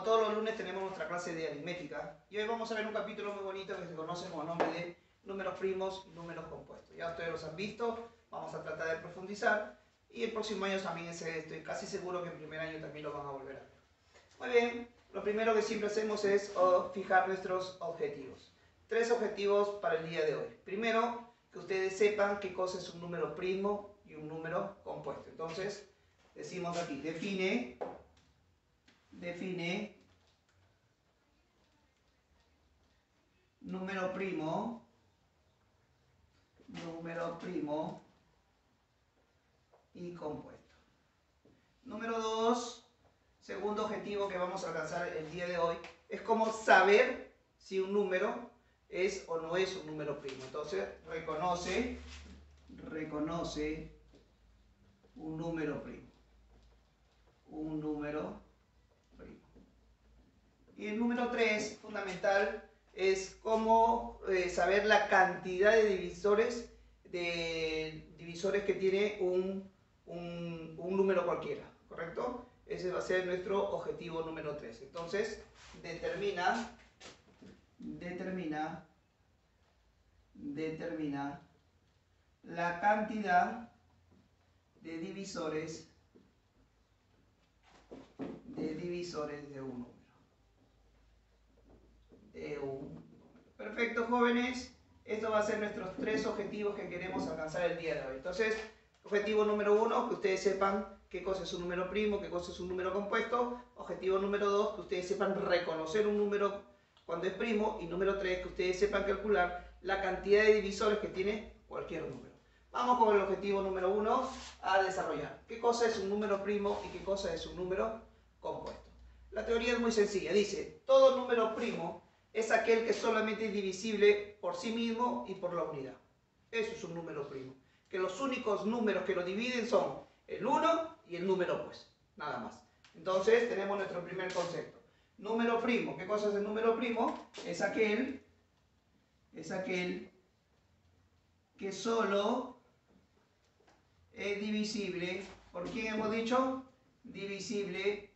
todos los lunes tenemos nuestra clase de aritmética y hoy vamos a ver un capítulo muy bonito que se conoce con el nombre de números primos y números compuestos. Ya ustedes los han visto, vamos a tratar de profundizar y el próximo año también estoy casi seguro que el primer año también lo van a volver a ver. Muy bien, lo primero que siempre hacemos es fijar nuestros objetivos. 3 objetivos para el día de hoy. Primero, que ustedes sepan qué cosa es un número primo y un número compuesto. Entonces, decimos aquí, define número primo y compuesto. Número 2, segundo objetivo que vamos a alcanzar el día de hoy, es cómo saber si un número es o no es un número primo. Entonces, reconoce un número primo. Y el número 3, fundamental, es cómo saber la cantidad de divisores que tiene un número cualquiera, ¿correcto? Ese va a ser nuestro objetivo número 3. Entonces, determina la cantidad de divisores de un número. Perfecto, jóvenes. Esto va a ser nuestros 3 objetivos que queremos alcanzar el día de hoy. Entonces, objetivo número 1, que ustedes sepan qué cosa es un número primo, qué cosa es un número compuesto. Objetivo número 2, que ustedes sepan reconocer un número cuando es primo. Y número 3, que ustedes sepan calcular la cantidad de divisores que tiene cualquier número. Vamos con el objetivo número 1 a desarrollar. ¿Qué cosa es un número primo y qué cosa es un número compuesto? La teoría es muy sencilla. Dice, todo número primo es aquel que solamente es divisible por sí mismo y por la unidad. Eso es un número primo. Que los únicos números que lo dividen son el 1 y el número pues. Nada más. Entonces tenemos nuestro primer concepto. Número primo. ¿Qué cosa es el número primo? Es aquel que solo es divisible. ¿Por quién hemos dicho? Divisible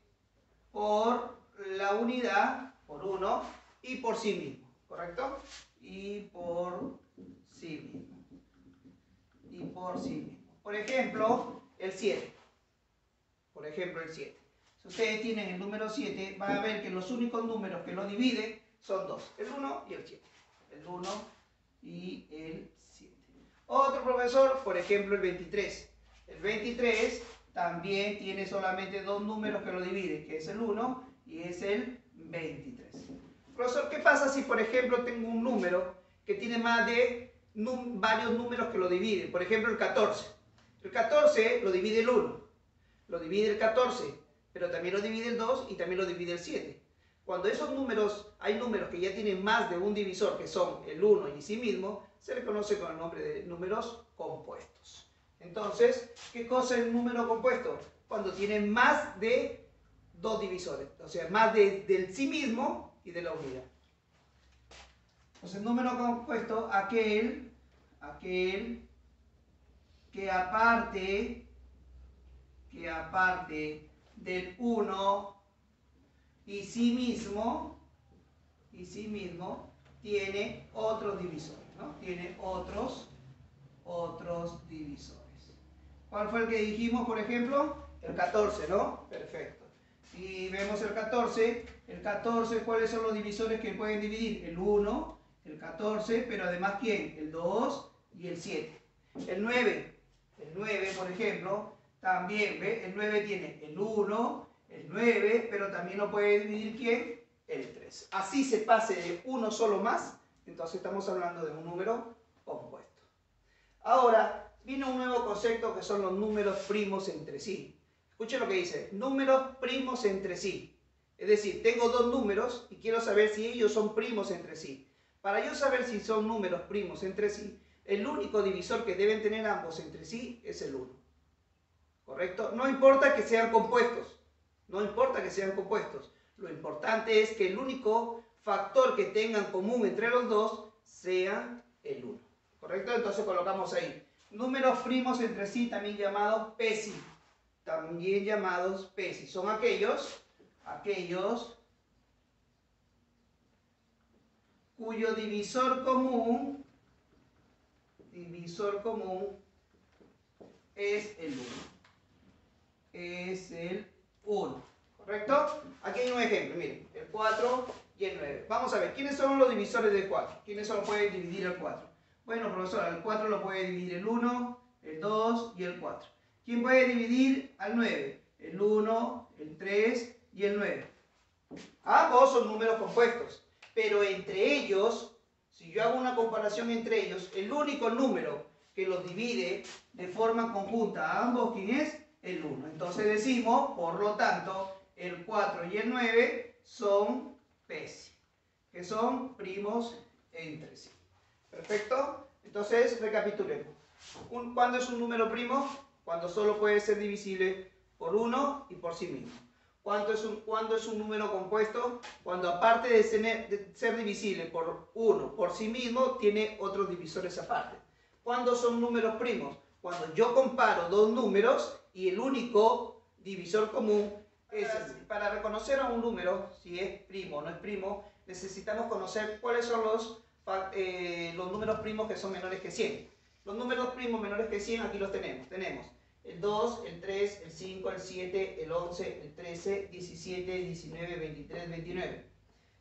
por la unidad, por 1, y por sí mismo, ¿correcto? Y por sí mismo. Por ejemplo, el 7. Si ustedes tienen el número 7, van a ver que los únicos números que lo dividen son 2, el 1 y el 7. El 1 y el 7. Otro profesor, por ejemplo, el 23. El 23 también tiene solamente 2 números que lo dividen, que es el 1 y es el 23. Profesor, ¿qué pasa si, por ejemplo, tengo un número que tiene más de varios números que lo dividen? Por ejemplo, el 14. El 14 lo divide el 1, lo divide el 14, pero también lo divide el 2 y también lo divide el 7. Cuando esos números, hay números que ya tienen más de un divisor, que son el 1 y sí mismo, se le conoce con el nombre de números compuestos. Entonces, ¿qué cosa es un número compuesto? Cuando tiene más de 2 divisores, o sea, más del sí mismo y de la unidad. Entonces, número compuesto, aquel que aparte del 1 y sí mismo tiene otros divisores, ¿no? Tiene otros divisores. ¿Cuál fue el que dijimos, por ejemplo? El 14, ¿no? Perfecto. Y vemos el 14, ¿cuáles son los divisores que pueden dividir? El 1, el 14, pero además ¿quién? El 2 y el 7. El 9, por ejemplo, también, ¿ve? El 9 tiene el 1, el 9, pero también lo puede dividir ¿quién? El 3. Así se pase de uno solo más, entonces estamos hablando de un número compuesto. Ahora, vino un nuevo concepto que son los números primos entre sí. Escuchen lo que dice, números primos entre sí. Es decir, tengo 2 números y quiero saber si ellos son primos entre sí. Para yo saber si son números primos entre sí, el único divisor que deben tener ambos entre sí es el 1. ¿Correcto? No importa que sean compuestos. Lo importante es que el único factor que tengan común entre los dos sea el 1. ¿Correcto? Entonces colocamos ahí. Números primos entre sí, también llamados PESI. Son aquellos cuyo divisor común es el 1. Es el 1, ¿correcto? Aquí hay un ejemplo, miren, el 4 y el 9. Vamos a ver, ¿quiénes son los divisores del 4? ¿Quiénes solo pueden dividir el 4? Bueno, profesor, el 4 lo puede dividir el 1, el 2 y el 4. ¿Quién puede dividir al 9? El 1, el 3 y el 9. Ambos son números compuestos, pero entre ellos, si yo hago una comparación entre ellos, el único número que los divide de forma conjunta a ambos, ¿quién es? El 1. Entonces decimos, por lo tanto, el 4 y el 9 son PES, que son primos entre sí. ¿Perfecto? Entonces, recapitulemos. ¿Cuándo es un número primo? Cuando solo puede ser divisible por 1 y por sí mismo. ¿Cuándo es un número compuesto? Cuando aparte de ser divisible por 1 por sí mismo, tiene otros divisores aparte. ¿Cuándo son números primos? Cuando yo comparo dos números y el único divisor común es ese. Para reconocer a un número, si es primo o no es primo, necesitamos conocer cuáles son los números primos que son menores que 100. Los números primos menores que 100 aquí los tenemos. Tenemos el 2, el 3, el 5, el 7, el 11, el 13, 17, 19, 23, 29.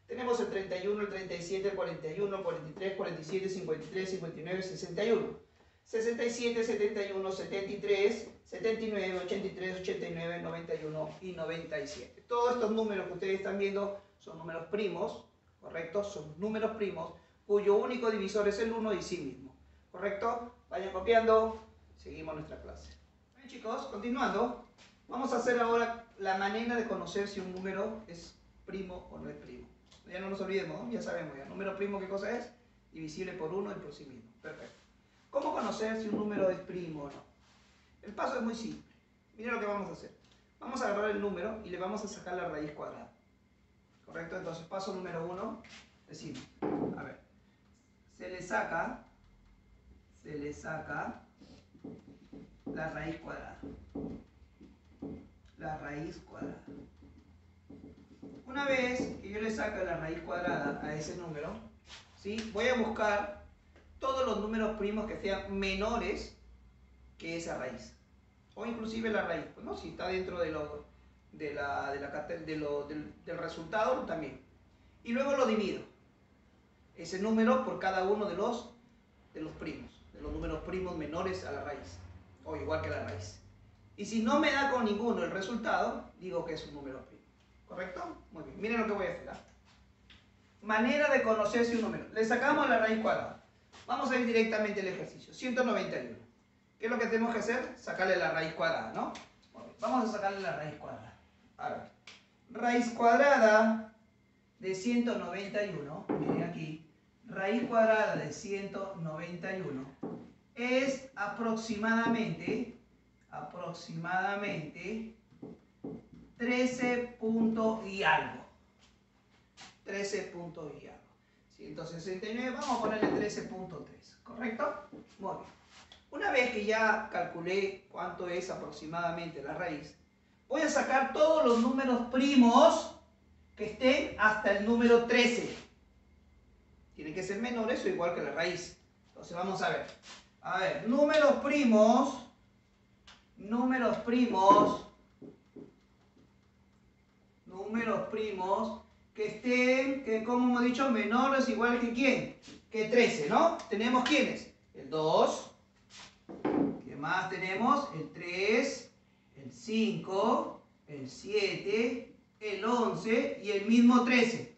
Tenemos el 31, el 37, el 41, 43, 47, 53, 59, 61. 67, 71, 73, 79, 83, 89, 91 y 97. Todos estos números que ustedes están viendo son números primos, ¿correcto? Son números primos cuyo único divisor es el 1 y sí mismo, ¿correcto? Vayan copiando, seguimos nuestra clase. Bien, chicos, continuando, vamos a hacer ahora la manera de conocer si un número es primo o no es primo. Ya no nos olvidemos, ¿no? Ya sabemos ya. Número primo, ¿qué cosa es? Divisible por 1 y por sí mismo. Perfecto. ¿Cómo conocer si un número es primo o no? El paso es muy simple. Miren lo que vamos a hacer. Vamos a agarrar el número y le vamos a sacar la raíz cuadrada. ¿Correcto? Entonces, paso número 1, decimos, a ver, se le saca la raíz cuadrada. La raíz cuadrada. Una vez que yo le saque la raíz cuadrada a ese número, ¿sí? Voy a buscar todos los números primos que sean menores que esa raíz. O inclusive la raíz, pues, ¿no? Si está dentro del resultado, también. Y luego lo divido. Ese número por cada uno de los primos. De los números primos menores a la raíz. O igual que la raíz. Y si no me da con ninguno el resultado, digo que es un número primo. ¿Correcto? Muy bien. Miren lo que voy a hacer. Manera de conocer si un número. Le sacamos la raíz cuadrada. Vamos a ir directamente al ejercicio. 191. ¿Qué es lo que tenemos que hacer? Sacarle la raíz cuadrada, ¿no? Vamos a sacarle la raíz cuadrada. A ver. Raíz cuadrada de 191. Miren aquí. Raíz cuadrada de 191 es aproximadamente 13 puntos y algo. 13 puntos y algo. 169, vamos a ponerle 13.3, ¿correcto? Muy bien. Una vez que ya calculé cuánto es aproximadamente la raíz, voy a sacar todos los números primos que estén hasta el número 13. Tienen que ser menores o igual que la raíz. Entonces vamos a ver. A ver, números primos que estén, que como hemos dicho, menores igual que ¿quién? Que 13, ¿no? Tenemos ¿quiénes? El 2, ¿qué más tenemos? El 3, el 5, el 7, el 11 y el mismo 13.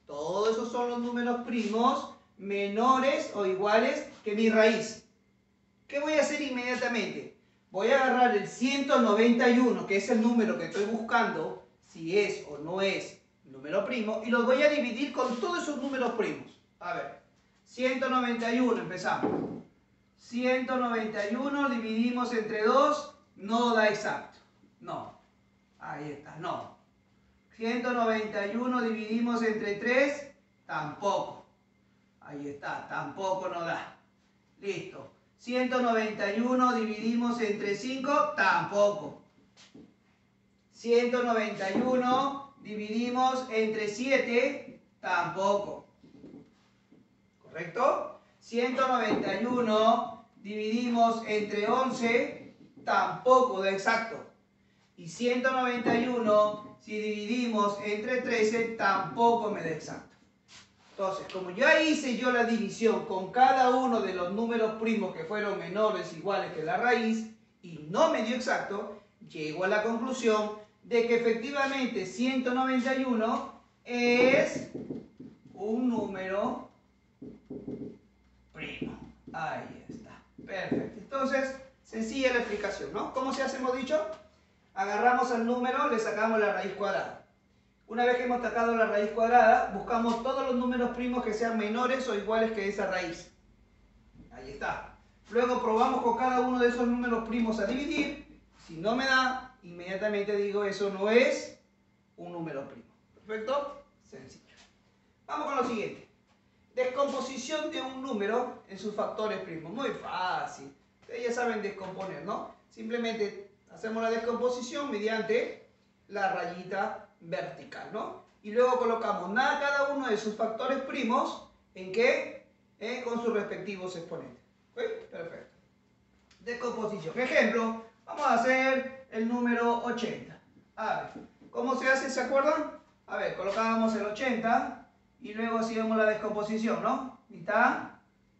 Todos esos son los números primos menores o iguales que mi raíz. ¿Qué voy a hacer inmediatamente? Voy a agarrar el 191, que es el número que estoy buscando, si es o no es número primo, y los voy a dividir con todos esos números primos. A ver, 191, empezamos. 191 dividimos entre 2, no da exacto. No, ahí está, no. 191 dividimos entre 3, tampoco. Ahí está, tampoco no da. Listo. 191 dividimos entre 5, tampoco. 191 dividimos entre 7, tampoco. ¿correcto? 191 dividimos entre 11, tampoco da exacto. Y 191, si dividimos entre 13, tampoco me da exacto. Entonces, como ya hice yo la división con cada uno de los números primos que fueron menores o iguales que la raíz, y no me dio exacto, llego a la conclusión de que efectivamente 191 es un número primo. Ahí está. Perfecto. Entonces, sencilla la explicación, ¿no? ¿Cómo se hace, hemos dicho? Agarramos al número, le sacamos la raíz cuadrada. Una vez que hemos sacado la raíz cuadrada, buscamos todos los números primos que sean menores o iguales que esa raíz. Ahí está. Luego probamos con cada uno de esos números primos a dividir. Si no me da, inmediatamente digo eso no es un número primo. ¿Perfecto? Sencillo. Vamos con lo siguiente. Descomposición de un número en sus factores primos. Muy fácil. Ustedes ya saben descomponer, ¿no? Simplemente hacemos la descomposición mediante la rayita vertical, ¿no? Y luego colocamos cada uno de sus factores primos, ¿en qué? Con sus respectivos exponentes. ¿Ok? Perfecto. Descomposición. Ejemplo, vamos a hacer el número 80. A ver, ¿cómo se hace? ¿Se acuerdan? A ver, colocábamos el 80 y luego hacíamos la descomposición, ¿no? Mitad,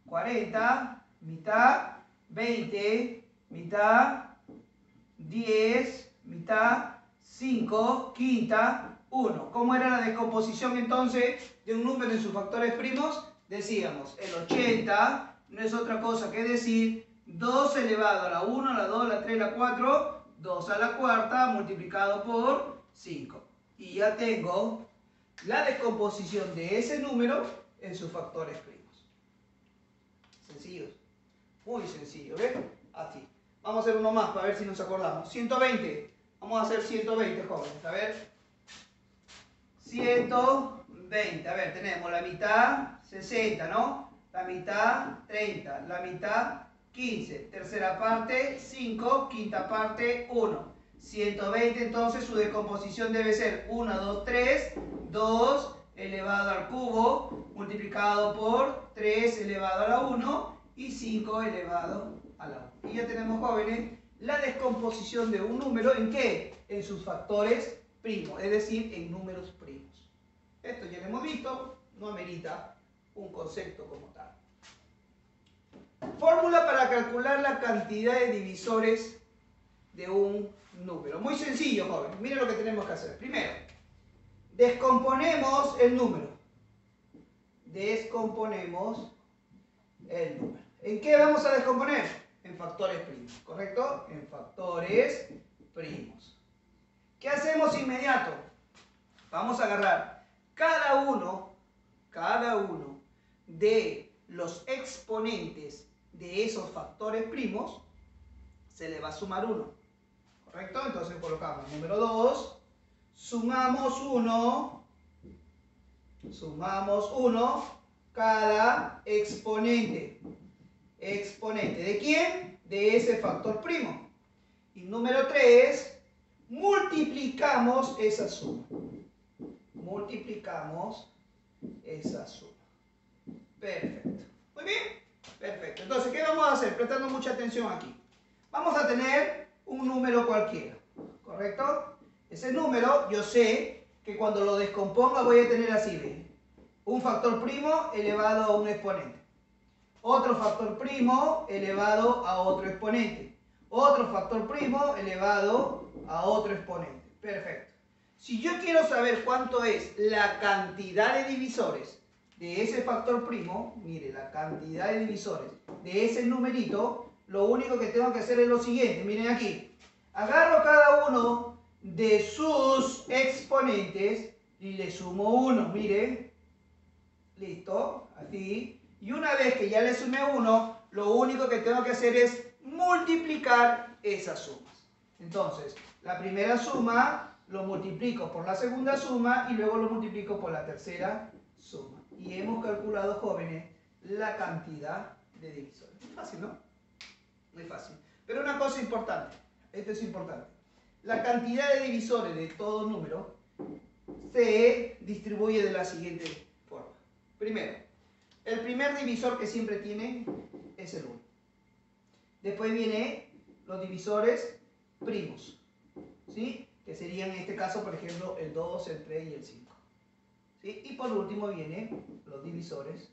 40, mitad, 20, mitad, 10, mitad, 5, quinta, 1. ¿Cómo era la descomposición entonces de un número en sus factores primos? Decíamos, el 80 no es otra cosa que decir 2 elevado a la 1, a la 2, a la 3, a la 4, 2 a la cuarta multiplicado por 5. Y ya tengo la descomposición de ese número en sus factores primos. Sencillos. Muy sencillo, ¿ves? Así. Vamos a hacer uno más para ver si nos acordamos. 120. Vamos a hacer 120, jóvenes. A ver. 120. A ver, tenemos la mitad, 60, ¿no? La mitad, 30. La mitad, 15. Tercera parte, 5. Quinta parte, 1. 120, entonces su descomposición debe ser 1, 2, 3. 2 elevado al cubo multiplicado por 3 elevado a la 1 y 5 elevado a la 1. Y ya tenemos, jóvenes, la descomposición de un número, ¿en qué? En sus factores primos, es decir, en números primos. Esto ya lo hemos visto, no amerita un concepto como tal. Fórmula para calcular la cantidad de divisores de un número. Muy sencillo, jóvenes. Miren lo que tenemos que hacer. Primero, descomponemos el número. Descomponemos el número. ¿En qué vamos a descomponer? En factores primos, ¿correcto? En factores primos. ¿Qué hacemos inmediato? Vamos a agarrar cada uno de los exponentes de esos factores primos, se le va a sumar 1, ¿correcto? Entonces colocamos número 2, sumamos 1, cada exponente. ¿Exponente de quién? De ese factor primo. Y número 3, multiplicamos esa suma. Multiplicamos esa suma. Perfecto. Muy bien. Perfecto. Entonces, ¿qué vamos a hacer? Prestando mucha atención aquí. Vamos a tener un número cualquiera, ¿correcto? Ese número, yo sé que cuando lo descomponga voy a tener así, ¿ven? Un factor primo elevado a un exponente. Otro factor primo elevado a otro exponente. Otro factor primo elevado a otro exponente. Perfecto. Si yo quiero saber cuánto es la cantidad de divisores de ese factor primo, mire, la cantidad de divisores de ese numerito, lo único que tengo que hacer es lo siguiente. Miren aquí. Agarro cada uno de sus exponentes y le sumo 1. Miren. Listo. Así. Y una vez que ya le sumé 1, lo único que tengo que hacer es multiplicar esas sumas. Entonces, la primera suma lo multiplico por la segunda suma y luego lo multiplico por la tercera suma. Y hemos calculado, jóvenes, la cantidad de divisores. Muy fácil, ¿no? Muy fácil. Pero una cosa importante, esto es importante. La cantidad de divisores de todo número se distribuye de la siguiente forma. Primero, El primer divisor que siempre tiene es el 1. Después vienen los divisores primos, ¿sí? Que serían en este caso, por ejemplo, el 2, el 3 y el 5. ¿Sí? Y por último vienen los divisores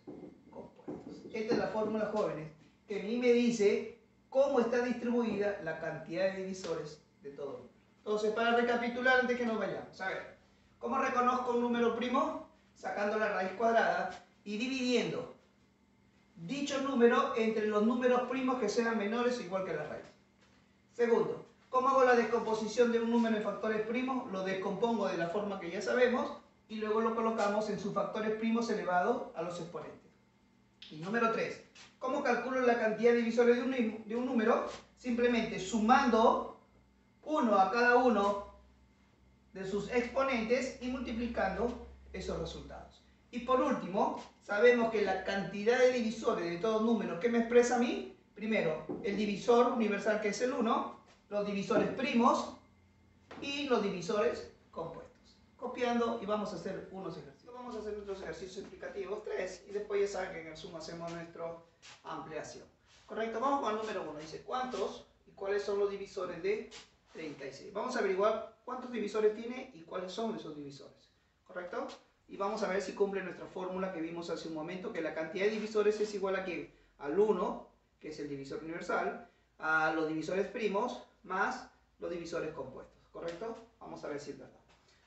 compuestos. Esta es la fórmula, jóvenes, que a mí me dice cómo está distribuida la cantidad de divisores de todo número. Entonces, para recapitular antes que nos vayamos, a ver, ¿cómo reconozco un número primo? Sacando la raíz cuadrada y dividiendo dicho número entre los números primos que sean menores o igual que la raíz. Segundo, ¿cómo hago la descomposición de un número en factores primos? Lo descompongo de la forma que ya sabemos y luego lo colocamos en sus factores primos elevados a los exponentes. Y número 3, ¿cómo calculo la cantidad de divisores de un número? Simplemente sumando 1 a cada uno de sus exponentes y multiplicando esos resultados. Y por último, sabemos que la cantidad de divisores de todos números que me expresa a mí, primero, el divisor universal que es el 1, los divisores primos y los divisores compuestos. Copiando y vamos a hacer unos ejercicios. Vamos a hacer nuestros ejercicios explicativos 3 y después ya saben que en el Zoom hacemos nuestra ampliación. Correcto, vamos con el número 1. Dice, ¿cuántos y cuáles son los divisores de 36? Vamos a averiguar cuántos divisores tiene y cuáles son esos divisores. ¿Correcto? Y vamos a ver si cumple nuestra fórmula que vimos hace un momento, que la cantidad de divisores es igual a ¿qué? Al 1, que es el divisor universal, a los divisores primos más los divisores compuestos. ¿Correcto? Vamos a ver si es verdad.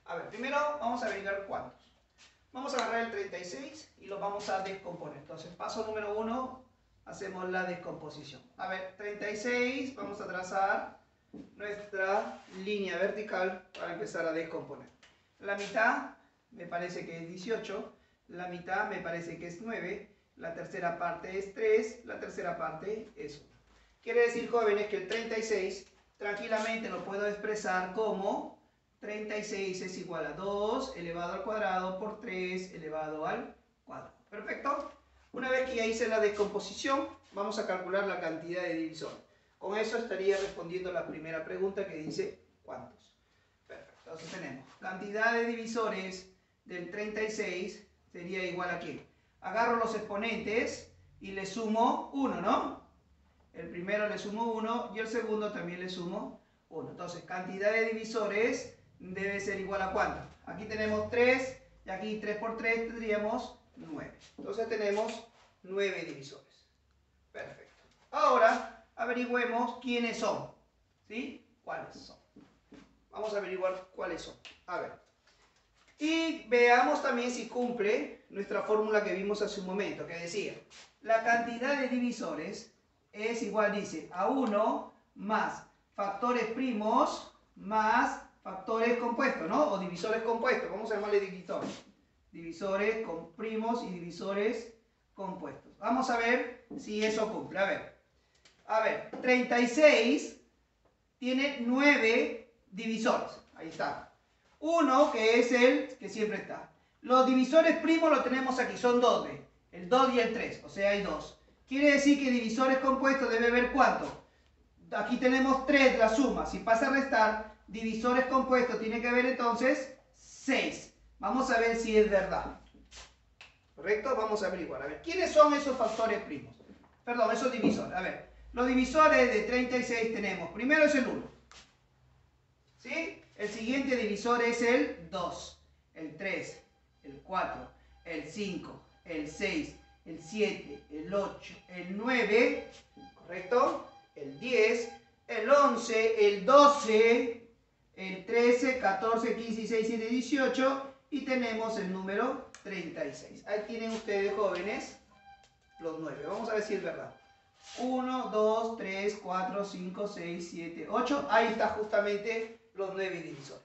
A ver, primero vamos a averiguar cuántos. Vamos a agarrar el 36 y lo vamos a descomponer. Entonces, paso número 1, hacemos la descomposición. A ver, 36, vamos a trazar nuestra línea vertical para empezar a descomponer. La mitad me parece que es 18, la mitad me parece que es 9, la tercera parte es 3, la tercera parte es 1. Quiere decir, jóvenes, que el 36 tranquilamente lo puedo expresar como 36 es igual a 2 elevado al cuadrado por 3 elevado al cuadrado. ¿Perfecto? Una vez que ya hice la descomposición, vamos a calcular la cantidad de divisores. Con eso estaría respondiendo la primera pregunta que dice ¿cuántos? Perfecto. Entonces tenemos cantidad de divisores del 36 sería igual a ¿qué? Agarro los exponentes y le sumo 1, ¿no? El primero le sumo 1 y el segundo también le sumo 1. Entonces, cantidad de divisores debe ser igual a ¿cuánto? Aquí tenemos 3 y aquí 3 por 3 tendríamos 9. Entonces tenemos 9 divisores. Perfecto. Ahora averigüemos quiénes son. ¿Sí? ¿Cuáles son? Vamos a averiguar cuáles son. A ver. Y veamos también si cumple nuestra fórmula que vimos hace un momento, que decía, la cantidad de divisores es igual, dice, a 1 más factores primos más factores compuestos, ¿no? O divisores compuestos, vamos a llamarle divisores. Divisores con primos y divisores compuestos. Vamos a ver si eso cumple. A ver, 36 tiene 9 divisores. Ahí está. 1, que es el que siempre está. Los divisores primos los tenemos aquí, son 2, el 2 y el 3, o sea, hay 2. Quiere decir que divisores compuestos debe haber ¿cuánto? Aquí tenemos 3, la suma. Si pasa a restar, divisores compuestos tiene que haber entonces 6. Vamos a ver si es verdad. ¿Correcto? Vamos a averiguar. A ver, ¿quiénes son esos factores primos? Perdón, esos divisores. A ver, los divisores de 36 tenemos. Primero es el 1. ¿Sí? El siguiente divisor es el 2, el 3, el 4, el 5, el 6, el 7, el 8, el 9, ¿correcto? El 10, el 11, el 12, el 13, 14, 15, 16, 17, 18 y tenemos el número 36. Ahí tienen ustedes, jóvenes, los 9. Vamos a ver si es verdad. 1, 2, 3, 4, 5, 6, 7, 8. Ahí está justamente los 9 divisores.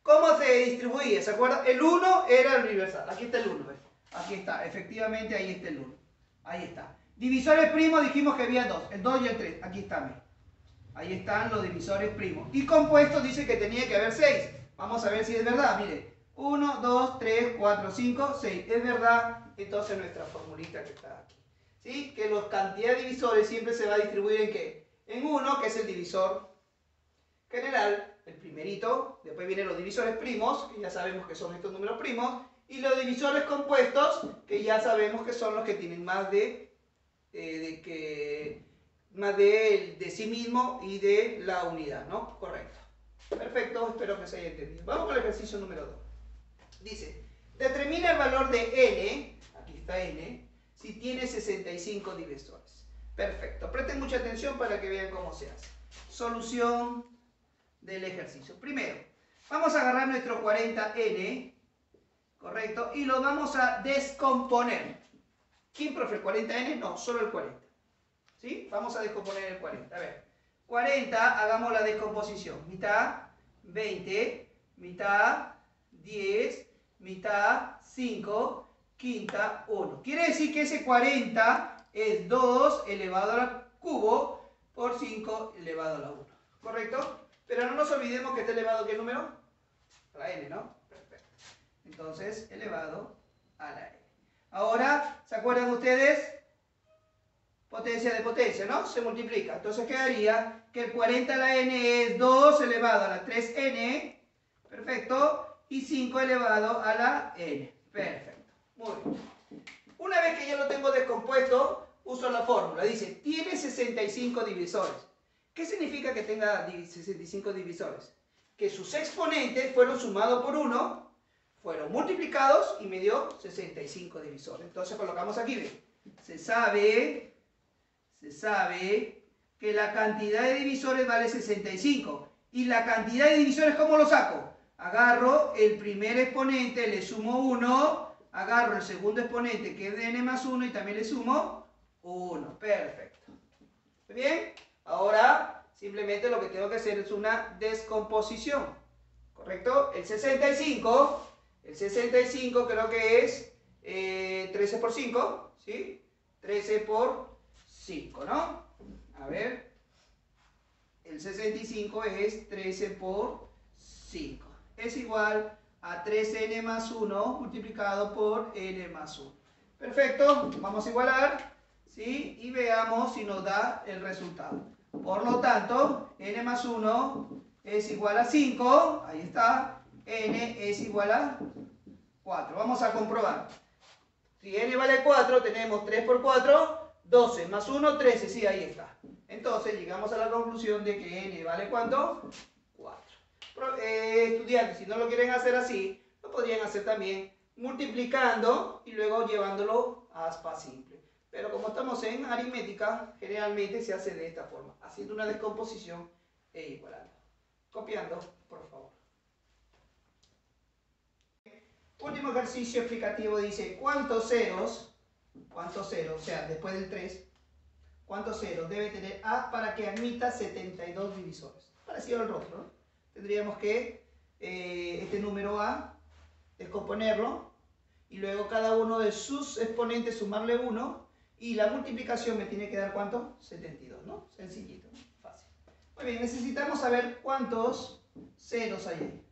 ¿Cómo se distribuía? ¿Se acuerdan? El 1 era el universal. Aquí está el 1. ¿ves? Aquí está. Efectivamente, ahí está el 1. Ahí está. Divisores primos dijimos que había 2. El 2 y el 3. Aquí están. Ahí están los divisores primos. Y compuestos dice que tenía que haber 6. Vamos a ver si es verdad. Mire. 1, 2, 3, 4, 5, 6. Es verdad. Entonces nuestra formulita que está aquí. ¿Sí? Que la cantidad de divisores siempre se va a distribuir en ¿qué? En 1, que es el divisor general, el primerito. Después vienen los divisores primos, que ya sabemos que son estos números primos. Y los divisores compuestos, que ya sabemos que son los que tienen más de sí mismo y de la unidad, ¿no? Correcto. Perfecto, espero que se haya entendido. Vamos con el ejercicio número 2. Dice, determina el valor de n, aquí está n, si tiene 65 divisores. Perfecto, presten mucha atención para que vean cómo se hace. Solución del ejercicio. Primero, vamos a agarrar nuestro 40n, correcto, y lo vamos a descomponer. ¿Quién, profe? ¿El 40n? No, solo el 40. ¿Sí? Vamos a descomponer el 40. A ver, 40, hagamos la descomposición. Mitad, 20, mitad, 10, mitad, 5, quinta, 1. Quiere decir que ese 40 es 2 elevado al cubo por 5 elevado a la 1. ¿Correcto? Pero no nos olvidemos que está elevado, ¿qué número? A la n, ¿no? Perfecto. Entonces, elevado a la n. Ahora, ¿se acuerdan ustedes? Potencia de potencia, ¿no? Se multiplica. Entonces quedaría que el 40 a la n es 2 elevado a la 3n. Perfecto. Y 5 elevado a la n. Perfecto. Muy bien. Una vez que ya lo tengo descompuesto, uso la fórmula. Dice, tiene 65 divisores. ¿Qué significa que tenga 65 divisores? Que sus exponentes fueron sumados por 1, fueron multiplicados y me dio 65 divisores. Entonces colocamos aquí, ¿ven? Se sabe que la cantidad de divisores vale 65. ¿Y la cantidad de divisores cómo lo saco? Agarro el primer exponente, le sumo 1, agarro el segundo exponente que es de n más 1 y también le sumo 1. Perfecto. ¿Bien? Ahora simplemente lo que tengo que hacer es una descomposición. ¿Correcto? El 65 creo que es 13 por 5, ¿sí? 13 por 5, ¿no? A ver, el 65 es 13 por 5. Es igual a 3n más 1 multiplicado por n más 1. Perfecto, vamos a igualar, ¿sí? Y veamos si nos da el resultado. Por lo tanto, n más 1 es igual a 5, ahí está, n es igual a 4. Vamos a comprobar. Si n vale 4, tenemos 3 por 4, 12, más 1, 13, sí, ahí está. Entonces llegamos a la conclusión de que n vale ¿cuánto? 4. Estudiantes, si no lo quieren hacer así, lo podrían hacer también multiplicando y luego llevándolo a aspa simple. Pero como estamos en aritmética, generalmente se hace de esta forma, haciendo una descomposición e igualando. Copiando, por favor. Último ejercicio explicativo dice, ¿cuántos ceros, o sea, después del 3, cuántos ceros debe tener A para que admita 72 divisores? Parecido al rostro, ¿no? Tendríamos que este número A, descomponerlo, y luego cada uno de sus exponentes sumarle 1, y la multiplicación me tiene que dar ¿cuánto? 72, ¿no? Sencillito, ¿no? Fácil. Muy bien, necesitamos saber cuántos ceros hay ahí.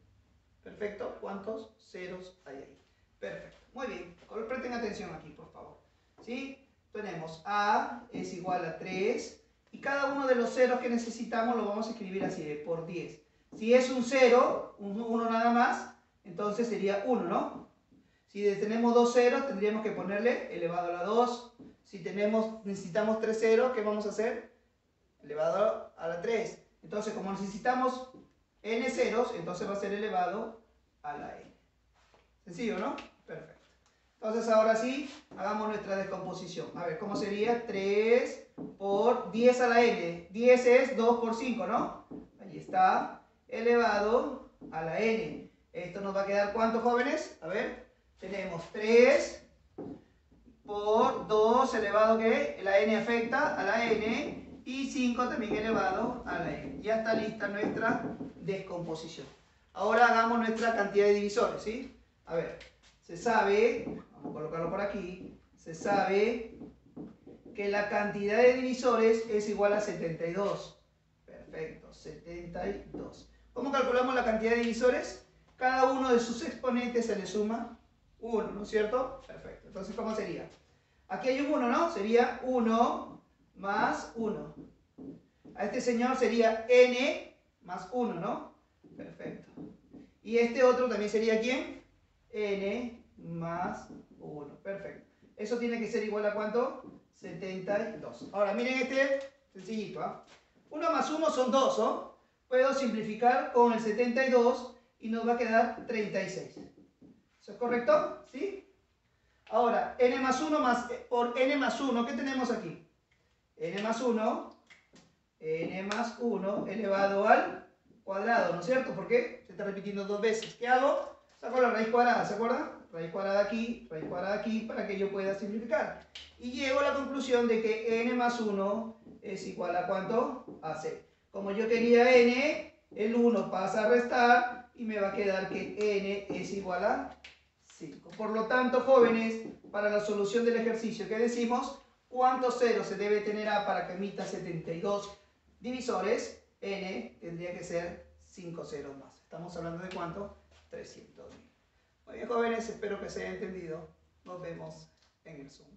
Perfecto, ¿cuántos ceros hay ahí? Perfecto, muy bien, presten atención aquí, por favor. ¿Sí? Tenemos A es igual a 3, y cada uno de los ceros que necesitamos lo vamos a escribir así, por 10. Si es un 0, un 1 nada más, entonces sería 1, ¿no? Si tenemos 2 ceros, tendríamos que ponerle elevado a la 2. Si necesitamos 3 ceros, ¿qué vamos a hacer? Elevado a la 3. Entonces, como necesitamos n ceros, entonces va a ser elevado a la n. Sencillo, ¿no? Perfecto. Entonces, ahora sí, hagamos nuestra descomposición. A ver, ¿cómo sería? 3 por 10 a la n. 10 es 2 por 5, ¿no? Ahí está, elevado a la n. Esto nos va a quedar, ¿cuánto, jóvenes? A ver, tenemos 3 por 2 elevado, ¿qué? La n afecta a la n, y 5 también elevado a la n. Ya está lista nuestra descomposición. Ahora hagamos nuestra cantidad de divisores, ¿sí? A ver, se sabe, vamos a colocarlo por aquí, se sabe que la cantidad de divisores es igual a 72. Perfecto, 72. ¿Cómo calculamos la cantidad de divisores? Cada uno de sus exponentes se le suma 1, ¿no es cierto? Perfecto. Entonces, ¿cómo sería? Aquí hay un 1, ¿no? Sería 1 más 1. A este señor sería n más 1, ¿no? Perfecto. Y este otro también sería ¿quién? N más 1. Perfecto. Eso tiene que ser igual a ¿cuánto? 72. Ahora, miren este sencillito. ¿Ah? 1 más 1 son 2, ¿no? Puedo simplificar con el 72 y nos va a quedar 36. ¿Eso es correcto? ¿Sí? Ahora, n más 1 por n más 1, ¿qué tenemos aquí? N más 1 elevado al cuadrado, ¿no es cierto? ¿Por qué? Se está repitiendo dos veces. ¿Qué hago? Saco la raíz cuadrada, ¿se acuerdan? Raíz cuadrada aquí, para que yo pueda simplificar. Y llego a la conclusión de que n más 1 es igual a ¿cuánto? A 6. Como yo quería n, el 1 pasa a restar y me va a quedar que n es igual a 5. Por lo tanto, jóvenes, para la solución del ejercicio que decimos, ¿cuántos ceros se debe tener A para que emita 72 divisores? N tendría que ser 5 ceros más. Estamos hablando de ¿cuánto? 300.000. Muy bien, jóvenes, espero que se haya entendido. Nos vemos en el Zoom.